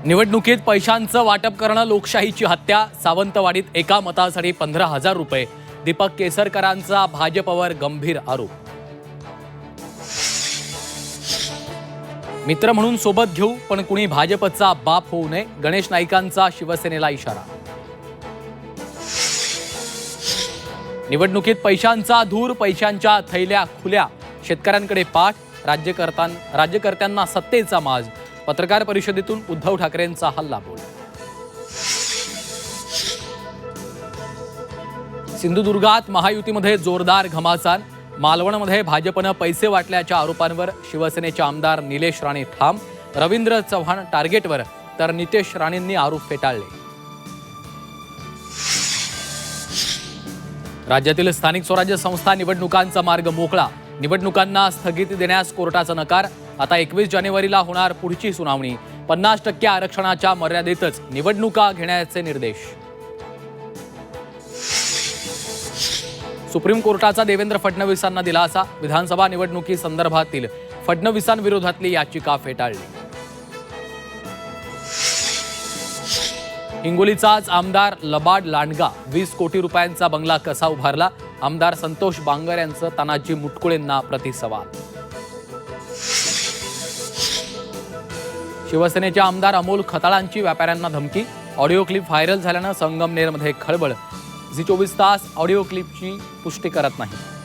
निवडणुकीत पैशांचं वाटप करणं लोकशाहीची हत्या. सावंतवाडीत एका मतासाठी 15,000 रुपये. दीपक केसरकरांचा भाजपवर गंभीर आरोप. मित्र म्हणून सोबत घेऊ, पण कुणी भाजपचा बाप होऊ नये. गणेश नाईकांचा शिवसेनेला इशारा. निवडणुकीत पैशांचा धूर, पैशांच्या थैल्या खुल्या. शेतकऱ्यांकडे पाठ. राज्यकर्त्यांना सत्तेचा माज. पत्रकार परिषदेतून उद्धव ठाकरेंचा हल्लाबोल. सिंधुदुर्गात महायुतीमध्ये जोरदार घमासान. मालवणमध्ये भाजपनं पैसे वाटल्याच्या आरोपांवर शिवसेनेचे आमदार निलेश राणे ठाम. रवींद्र चव्हाण टार्गेटवर, तर नितेश राणेंनी आरोप फेटाळले. राज्यातील स्थानिक स्वराज्य संस्था निवडणुकांचा मार्ग मोकळा. निवडणुकांना स्थगिती देण्यास कोर्टाचा नकार. आता 21 जानेवारीला होणार पुढची सुनावणी. 50% आरक्षणाच्या मर्यादेतच निवडणुका घेण्याचे निर्देश. सुप्रीम कोर्टाचा देवेंद्र फडणवीसांना दिलासा. विधानसभा निवडणुकीसंदर्भातील फडणवीसांविरोधातली याचिका फेटाळली. हिंगोलीचाच आमदार लबाड लांडगा. 20 कोटी रुपयांचा बंगला कसा उभारला? आमदार संतोष बांगर यांचं तानाजी मुटकुळेंना प्रतिसवाल. शिवसेनेचे आमदार अमोल खताळांची व्यापाऱ्यांना धमकी. ऑडिओ क्लिप व्हायरल झाल्यानं संगमनेरमध्ये खळबळ. झी 24 तास ऑडिओ क्लिपची पुष्टी करत नाही.